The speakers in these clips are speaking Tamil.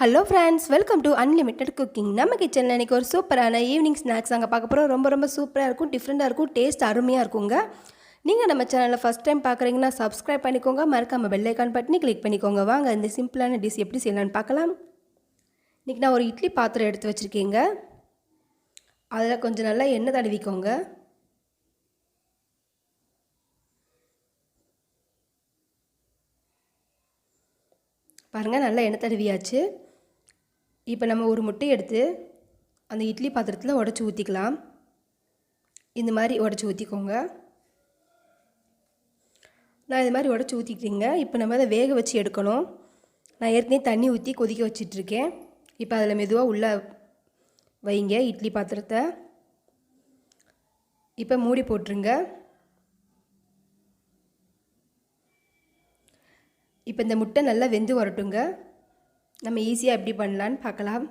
Hello friends, welcome to unlimited cooking. நம்ம கிச்சனில் இன்றைக்கி ஒரு சூப்பரான ஈவினிங் ஸ்நாக்ஸ் அங்கே பார்க்க போகிறோம். ரொம்ப சூப்பராக இருக்கும், டிஃப்ரெண்ட்டாக இருக்கும், டேஸ்ட் அருமையாக இருக்குங்க. நீங்கள் நம்ம சேனலில் ஃபஸ்ட் டைம் பார்க்குறீங்கன்னா சப்ஸ்கிரைப் பண்ணிக்கோங்க, மறக்காமல் பெல் ஐக்கான் பட்டனி கிளிக் பண்ணிக்கோங்க. வாங்க இந்த சிம்பிளான டிஷ் எப்படி செய்யலான்னு பார்க்கலாம். இன்றைக்கி நான் ஒரு இட்லி பாத்திரம் எடுத்து வச்சுருக்கேங்க. அதில் கொஞ்சம் நல்லா எண்ணெய் தடவிக்கோங்க. பாருங்கள், நல்லா எண்ணெய் தடவியாச்சு. இப்போ நம்ம ஒரு முட்டை எடுத்து அந்த இட்லி பாத்திரத்தில் உடச்சி ஊற்றிக்கலாம். இந்த மாதிரி உடச்சி ஊற்றிக்கோங்க. நான் இது மாதிரி உடச்சி ஊற்றிக்கிட்டீங்க. இப்போ நம்ம அதை வேக வச்சு எடுக்கணும். நான் ஏற்கனவே தண்ணி ஊற்றி கொதிக்க வச்சிட்ருக்கேன். இப்போ அதில் மெதுவாக உள்ளே வைங்க இட்லி பாத்திரத்தை. இப்போ மூடி போட்டுருங்க. இப்போ இந்த முட்டை நல்லா வெந்து வரட்டுங்க. நம்ம ஈஸியாக எப்படி பண்ணலான்னு பார்க்கலாம்.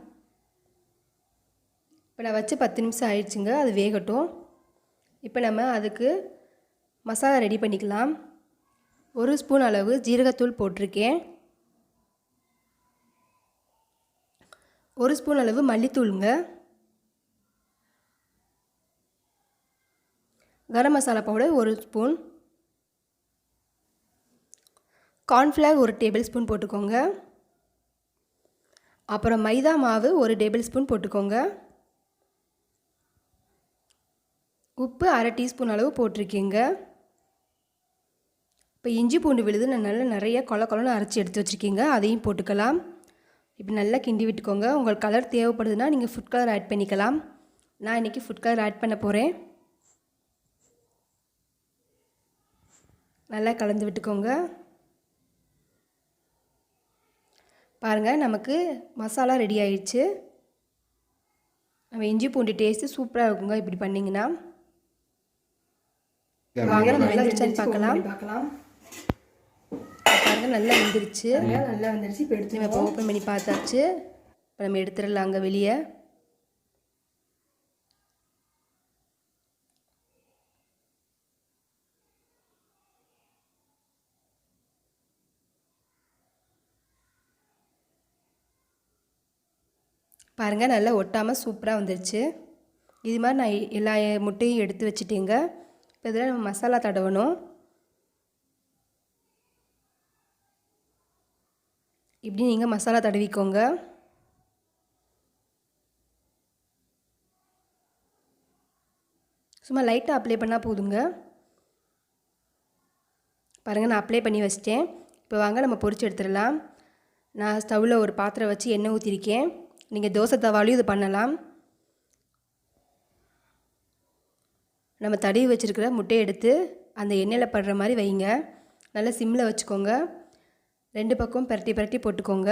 இப்போ நான் வச்சு 10 நிமிஷம் ஆயிடுச்சுங்க. அது வேகட்டும். இப்போ நம்ம அதுக்கு மசாலா ரெடி பண்ணிக்கலாம். 1 ஸ்பூன் அளவு ஜீரகத்தூள் போட்டிருக்கேன். 1 ஸ்பூன் அளவு மல்லித்தூளுங்க. Garam masala powder 1 spoon. Cornflour 1 tablespoon போட்டுக்கோங்க. அப்புறம் மைதா மாவு 1 டேபிள் ஸ்பூன் போட்டுக்கோங்க. உப்பு 1/2 டீஸ்பூன் அளவு போட்டிருக்கேங்க. இப்போ இஞ்சி பூண்டு விழுது நான் நிறைய கொலன்னு அரைச்சி எடுத்து வச்சுருக்கீங்க, அதையும் போட்டுக்கலாம். இப்போ நல்லா கிண்டி விட்டுக்கோங்க. உங்களுக்கு கலர் தேவைப்படுதுன்னா நீங்கள் ஃபுட் கலர் ஆட் பண்ணிக்கலாம். நான் இன்றைக்கி ஃபுட் கலர் ஆட் பண்ண போகிறேன். நல்லா கலந்து விட்டுக்கோங்க. பாருங்கள், நமக்கு மசாலா ரெடி ஆயிடுச்சு. நம்ம இஞ்சி பூண்டு டேஸ்ட்டு சூப்பராக இருக்குங்க இப்படி பண்ணிங்கன்னா. வாங்க நம்ம வெந்துருச்சான்னு பார்க்கலாம். பாருங்கள், நல்லா வெந்துருச்சு. நல்லா வந்துருச்சு. இப்போ எடுத்து நம்ம ஓப்பன் பண்ணி பார்த்தாச்சு. இப்போ நம்ம எடுத்துடலாம் அங்கே வெளியே. பாருங்கள், நல்லா ஒட்டாமல் சூப்பராக வந்துருச்சு. இது மாதிரி நான் எல்லா முட்டையும் எடுத்து வச்சுட்டேங்க. இப்போ இதில் நம்ம மசாலா தடவணும். இப்படி நீங்கள் மசாலா தடவிக்கோங்க. சும்மா லைட்டாக அப்ளை பண்ணால் போதுங்க. பாருங்கள், நான் அப்ளை பண்ணி வச்சிட்டேன். இப்போ வாங்க நம்ம பொரிச்சு எடுத்துடலாம். நான் ஸ்டவ்வில் ஒரு பாத்திரம் வச்சு எண்ணெய் ஊற்றிருக்கேன். நீங்கள் தோசை தவாலையும் இது பண்ணலாம். நம்ம தடவி வச்சுருக்கிற முட்டையை எடுத்து அந்த எண்ணெயில் படுற மாதிரி வைங்க. நல்லா சிம்மில் வச்சுக்கோங்க. 2 பக்கம் பரட்டி போட்டுக்கோங்க.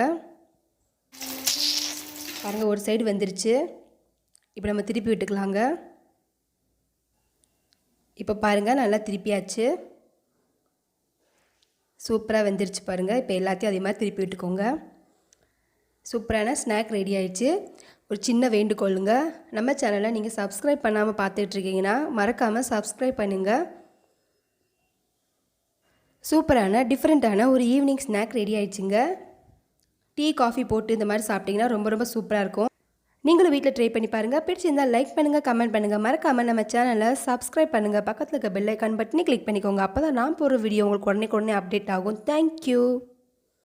பாருங்கள், ஒரு சைடு வெந்துருச்சு. இப்போ நம்ம திருப்பி விட்டுக்கலாங்க. இப்போ பாருங்கள், நல்லா திருப்பியாச்சு. சூப்பராக வெந்துருச்சு பாருங்கள். இப்போ எல்லாத்தையும் அதே மாதிரி திருப்பி விட்டுக்கோங்க. சூப்பரான ஸ்நாக் ரெடி ஆயிடுச்சு. ஒரு சின்ன வேண்டுகோளுங்க, நம்ம சேனலை நீங்கள் சப்ஸ்கிரைப் பண்ணாமல் பார்த்துட்ருக்கீங்கன்னா மறக்காமல் சப்ஸ்கிரைப் பண்ணுங்கள். சூப்பரான டிஃப்ரெண்ட்டான ஒரு ஈவினிங் ஸ்நாக் ரெடி ஆயிடுச்சுங்க. டீ காஃபி போட்டு இந்த மாதிரி சாப்பிட்டிங்கன்னா ரொம்ப சூப்பராக இருக்கும். நீங்களும் வீட்டில் ட்ரை பண்ணி பாருங்கள். பிடிச்சிருந்தால் லைக் பண்ணுங்கள், கமெண்ட் பண்ணுங்கள். மறக்காமல் நம்ம சேனலை சப்ஸ்கிரைப் பண்ணுங்கள். பக்கத்தில் இருக்க பெல் ஐக்கான் பட்டனை கிளிக் பண்ணிக்கோங்க. அப்போ தான் நான் போகிற வீடியோ உங்களுக்கு உடனே அப்டேட் ஆகும். தேங்க்யூ.